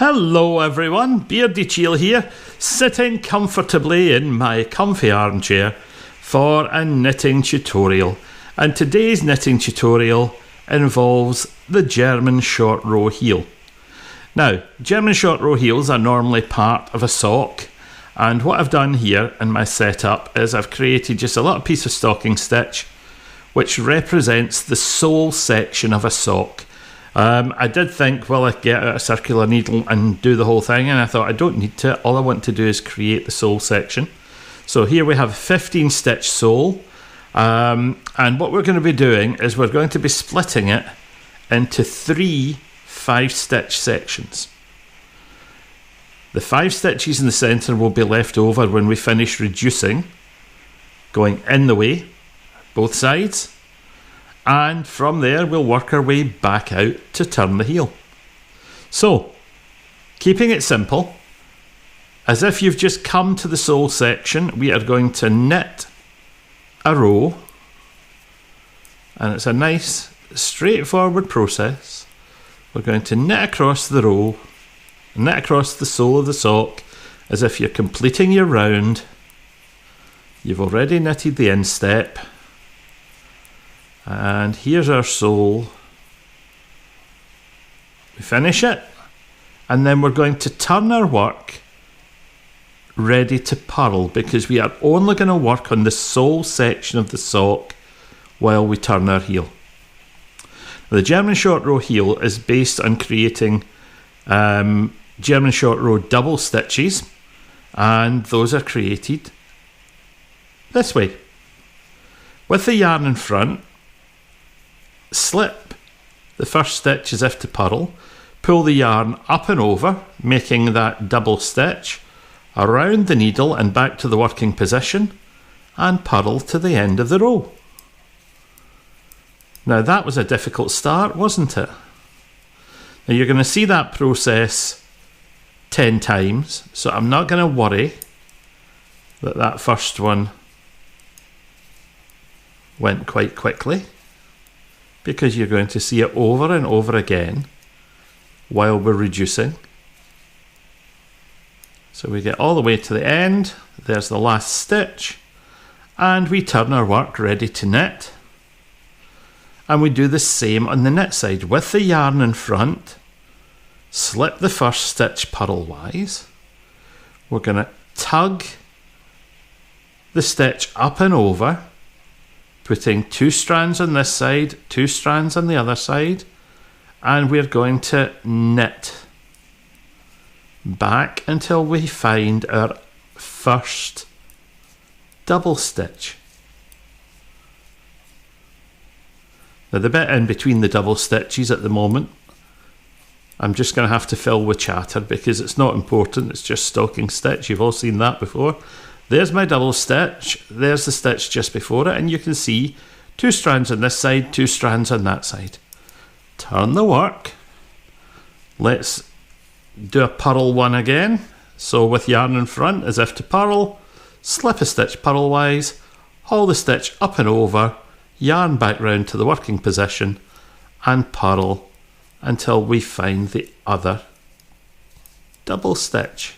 Hello everyone, Beardychiel here, sitting comfortably in my comfy armchair for a knitting tutorial. And today's knitting tutorial involves the German short row heel. Now, German short row heels are normally part of a sock, and what I've done here in my setup is I've created just a little piece of stocking stitch which represents the sole section of a sock. I did think, well, I'd get out a circular needle and do the whole thing, and I thought I don't need to. All I want to do is create the sole section. So here we have a 15 stitch sole, and what we're going to be doing is we're going to be splitting it into 3 5-stitch sections. The 5 stitches in the centre will be left over when we finish reducing, going in the way, both sides. And from there we'll work our way back out to turn the heel. So, keeping it simple, as if you've just come to the sole section, we are going to knit a row, and it's a nice straightforward process. We're going to knit across the row, knit across the sole of the sock as if you're completing your round. You've already knitted the instep. And here's our sole. We finish it, and then we're going to turn our work ready to purl, because we are only going to work on the sole section of the sock while we turn our heel. The German short row heel is based on creating German short row double stitches, and those are created this way. With the yarn in front, slip the first stitch as if to purl, pull the yarn up and over, making that double stitch, around the needle and back to the working position, and purl to the end of the row. Now that was a difficult start, wasn't it? Now you're going to see that process 10 times, so I'm not going to worry that that first one went quite quickly, because you're going to see it over and over again while we're reducing. So we get all the way to the end, there's the last stitch, and we turn our work ready to knit. And we do the same on the knit side. With the yarn in front, slip the first stitch purlwise. We're going to tug the stitch up and over, putting 2 strands on this side, 2 strands on the other side, and we're going to knit back until we find our first double stitch. Now the bit in between the double stitches at the moment, I'm just going to have to fill with chatter because it's not important, it's just stocking stitch, you've all seen that before. There's my double stitch, there's the stitch just before it, and you can see 2 strands on this side, 2 strands on that side. Turn the work. Let's do a purl one again. So with yarn in front as if to purl, slip a stitch purlwise, haul the stitch up and over, yarn back round to the working position, and purl until we find the other double stitch.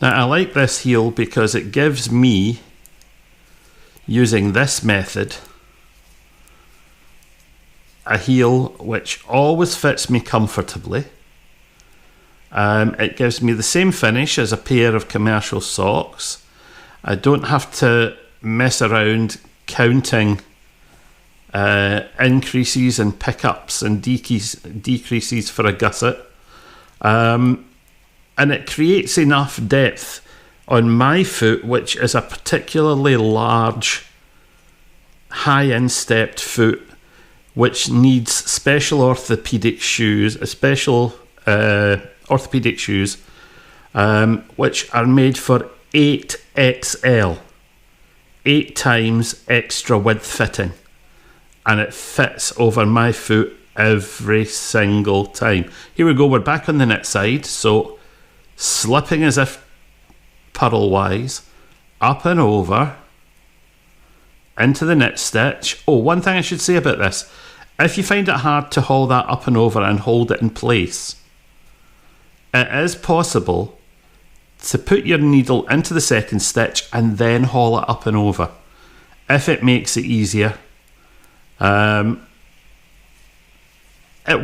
Now I like this heel because it gives me, using this method, a heel which always fits me comfortably. It gives me the same finish as a pair of commercial socks. I don't have to mess around counting increases and pickups and decreases for a gusset. And it creates enough depth on my foot, which is a particularly large, high instepped foot, which needs special orthopedic shoes, which are made for 8XL, 8 times extra width fitting, and it fits over my foot every single time. Here we go, we're back on the knit side, so slipping as if purlwise, up and over, into the knit stitch. Oh, one thing I should say about this, If you find it hard to haul that up and over and hold it in place, it is possible to put your needle into the second stitch and then haul it up and over, if it makes it easier. It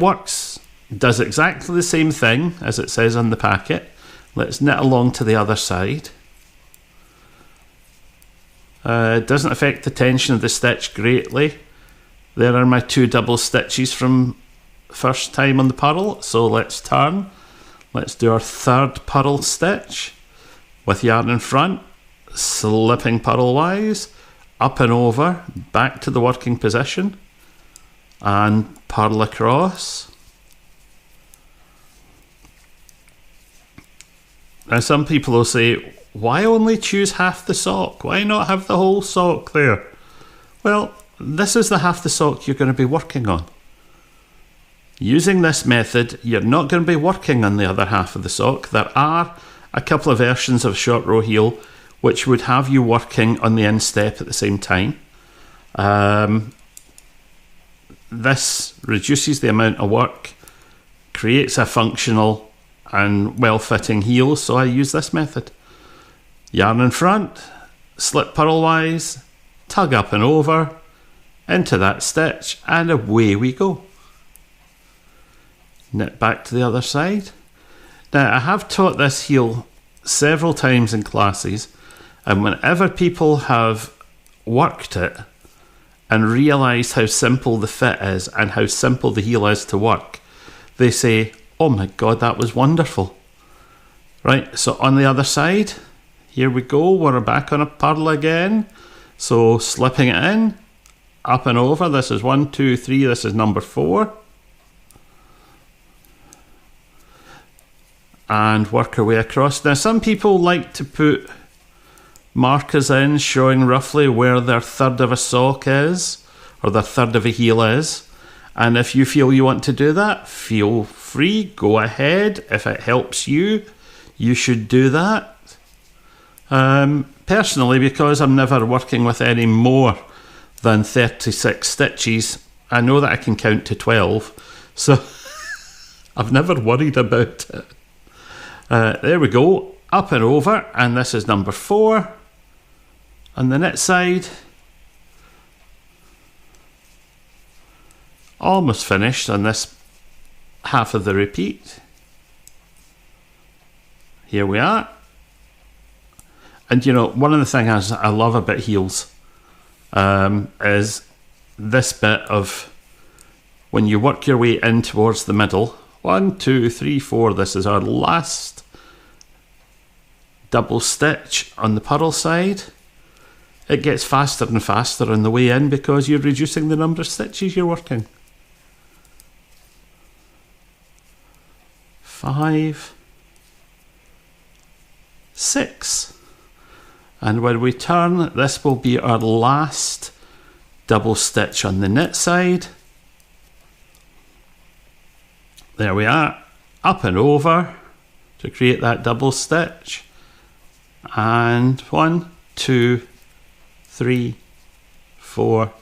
works, does exactly the same thing as it says on the packet. Let's knit along to the other side. It doesn't affect the tension of the stitch greatly. There are my 2 double stitches from first time on the purl. So let's turn. Let's do our 3rd purl stitch with yarn in front, slipping purlwise, up and over, back to the working position, and purl across. Now some people will say, why only choose half the sock? Why not have the whole sock there? Well, this is the half the sock you're going to be working on. Using this method, you're not going to be working on the other half of the sock. There are a couple of versions of short row heel which would have you working on the instep at the same time. This reduces the amount of work, creates a functional and well-fitting heel, so I use this method. Yarn in front, slip purlwise, tug up and over, into that stitch, and away we go. Knit back to the other side. Now I have taught this heel several times in classes, and whenever people have worked it and realised how simple the fit is and how simple the heel is to work, they say, oh my god, that was wonderful. Right, so on the other side, here we go, we're back on a purl again. So slipping it in, up and over, this is 1, 2, 3, this is number 4. And work our way across. Now some people like to put markers in showing roughly where their 1/3 of a sock is, or their 1/3 of a heel is. And if you feel you want to do that, feel free, go ahead. If it helps you, you should do that. Personally, because I'm never working with any more than 36 stitches, I know that I can count to 12, so I've never worried about it. There we go, up and over, and this is number 4 on the knit side. Almost finished on this half of the repeat. Here we are. And you know, one of the things I love about heels is this bit of when you work your way in towards the middle. 1, 2, 3, 4, this is our last double stitch on the purl side. It gets faster and faster on the way in because you're reducing the number of stitches you're working. 5, 6. And when we turn, this will be our last double stitch on the knit side. There we are, up and over to create that double stitch. And 1, 2, 3, 4,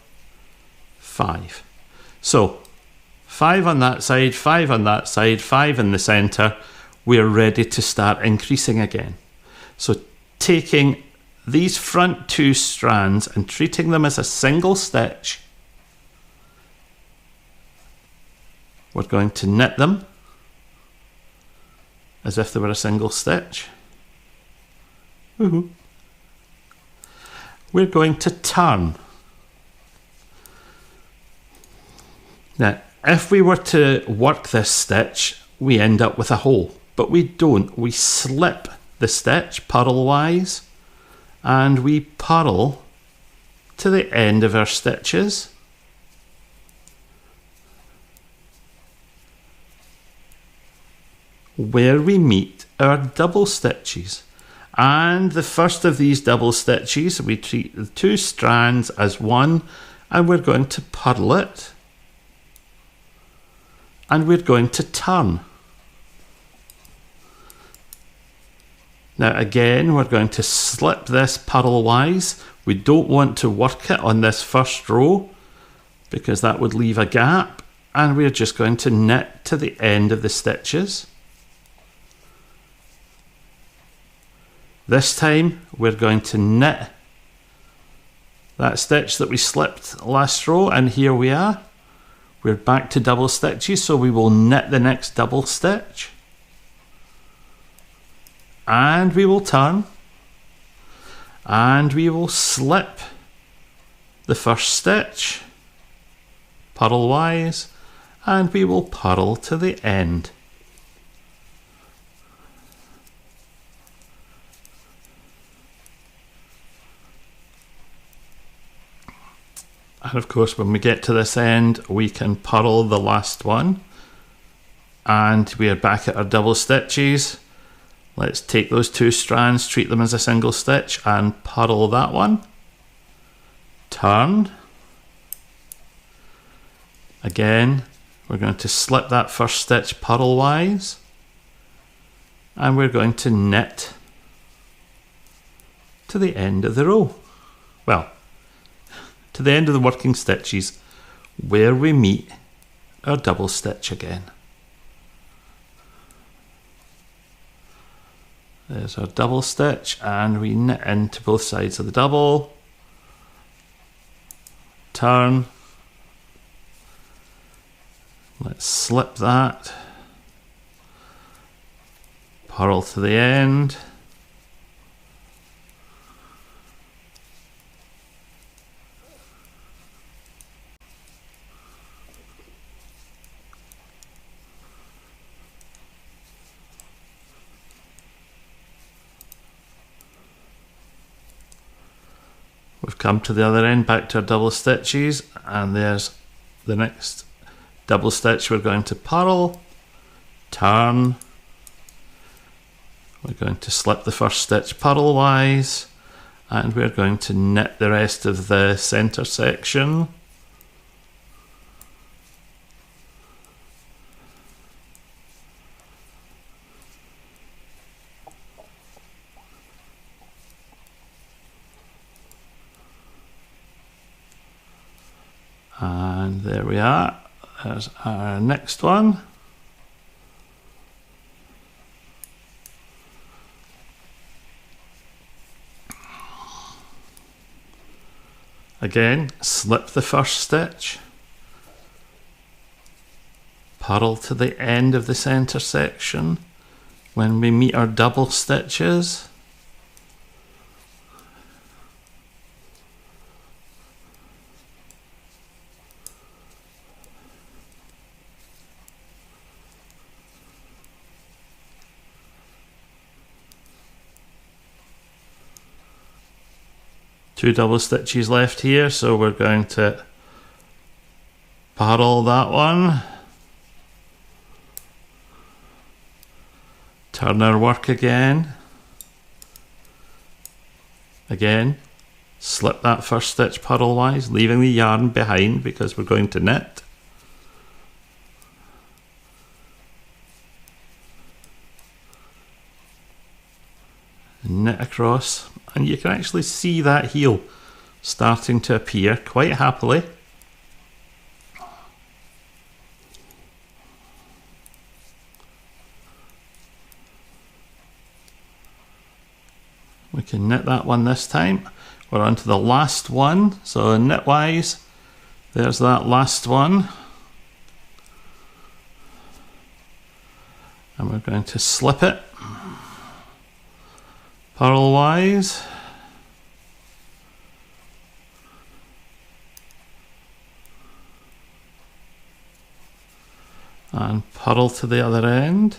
5. So 5 on that side, 5 on that side, 5 in the centre. We're ready to start increasing again. So taking these front 2 strands and treating them as a single stitch, we're going to knit them as if they were a single stitch. Woohoo. We're going to turn. Now, if we were to work this stitch, we end up with a hole, but we don't. We slip the stitch purlwise and we purl to the end of our stitches. Where we meet our double stitches. And the first of these double stitches, we treat the 2 strands as one, and we're going to purl it, and we're going to turn. Now again, we're going to slip this purlwise. We don't want to work it on this first row. because that would leave a gap, and we're just going to knit to the end of the stitches. This time we're going to knit that stitch that we slipped last row, and here we are. We're back to double stitches, so we will knit the next double stitch. And we will turn. And we will slip the first stitch, purlwise, and we will purl to the end. And of course, when we get to this end, we can purl the last one, and we are back at our double stitches. Let's take those two strands, treat them as a single stitch, and purl that one. Turn. Again, we're going to slip that first stitch purlwise, and we're going to knit to the end of the row. Well, to the end of the working stitches where we meet our double stitch again. There's our double stitch, and we knit into both sides of the double. Turn. Let's slip that. Purl to the end. We've come to the other end, back to our double stitches, and there's the next double stitch. We're going to purl, turn, we're going to slip the first stitch purlwise, and we're going to knit the rest of the centre section. And there we are, there's our next one. Again, slip the first stitch, purl to the end of the centre section when we meet our double stitches. Two double stitches left here, so we're going to purl that one, turn our work again, slip that first stitch purlwise, leaving the yarn behind because we're going to knit. Knit across, and you can actually see that heel starting to appear quite happily. We can knit that one this time. We're on to the last one, so knitwise, there's that last one. And we're going to slip it purlwise, and purl to the other end.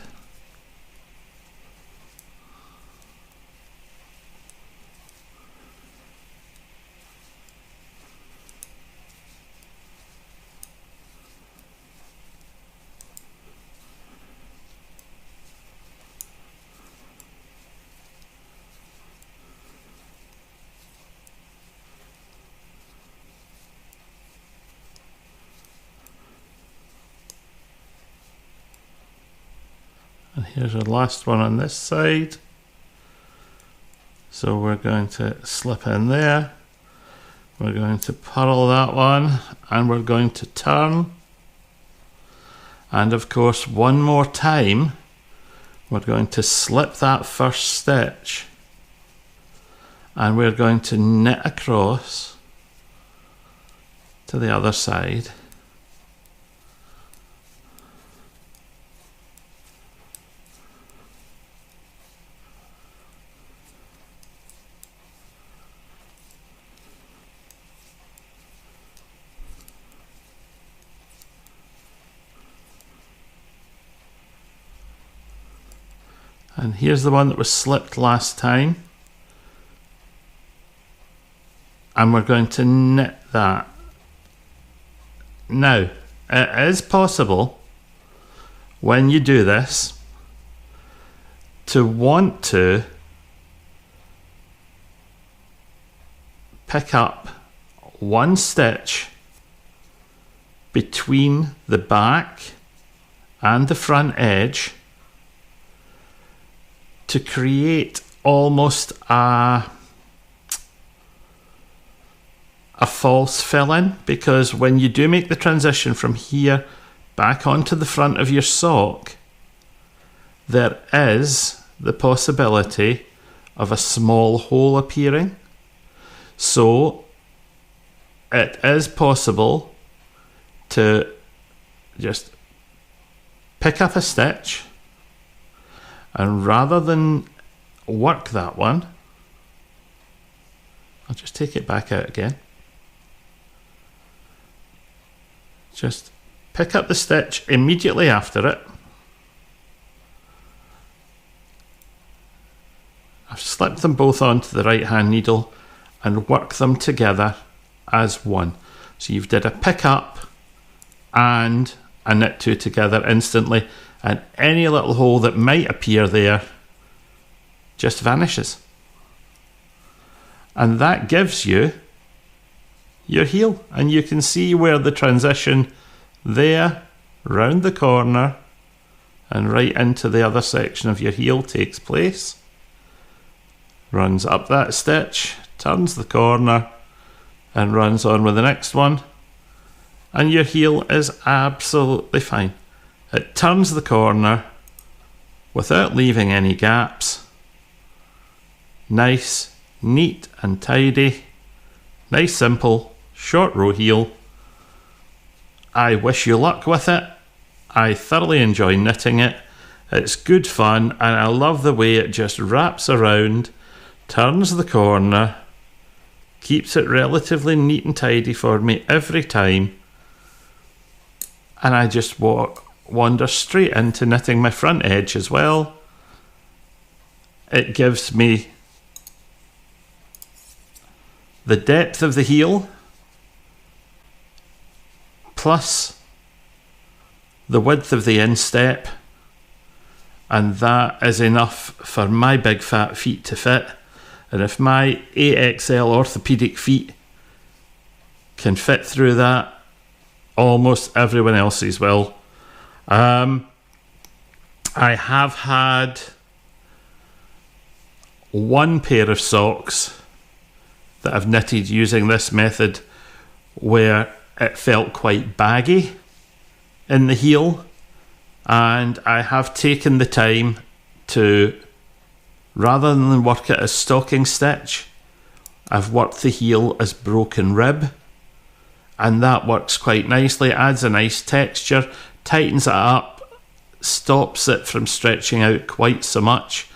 And here's our last one on this side. So we're going to slip in there, We're going to purl that one, and we're going to turn. And of course, one more time, we're going to slip that first stitch, and we're going to knit across to the other side. And here's the one that was slipped last time. And we're going to knit that. Now, it is possible when you do this to want to pick up one stitch between the back and the front edge to create almost a false fill-in, because when you do make the transition from here back onto the front of your sock, there is the possibility of a small hole appearing. So it is possible to just pick up a stitch, and rather than work that one, I'll just take it back out again. Just pick up the stitch immediately after it. I've slipped them both onto the right hand needle and work them together as one. So you've did a pick up and a knit two together instantly, and any little hole that might appear there just vanishes. And that gives you your heel, and you can see where the transition there, round the corner and right into the other section of your heel takes place. Runs up that stitch, turns the corner and runs on with the next one, and your heel is absolutely fine. It turns the corner without leaving any gaps. Nice, neat and tidy. Nice, simple, short row heel. I wish you luck with it. I thoroughly enjoy knitting it. It's good fun, and I love the way it just wraps around, turns the corner, keeps it relatively neat and tidy for me every time, and I just wander straight into knitting my front edge as well. It gives me the depth of the heel plus the width of the instep, and that is enough for my big fat feet to fit. And if my AXL orthopedic feet can fit through that, almost everyone else's will. I have had one pair of socks that I've knitted using this method where it felt quite baggy in the heel, and I have taken the time to, rather than work it as stocking stitch, I've worked the heel as broken rib, and that works quite nicely. It adds a nice texture, tightens it up, stops it from stretching out quite so much.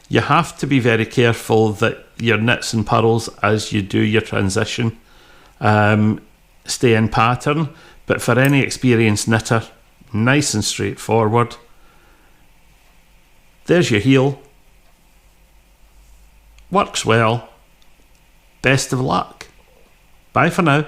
You have to be very careful that your knits and purls as you do your transition stay in pattern, but for any experienced knitter, nice and straightforward. There's your heel. Works well. Best of luck. Bye for now.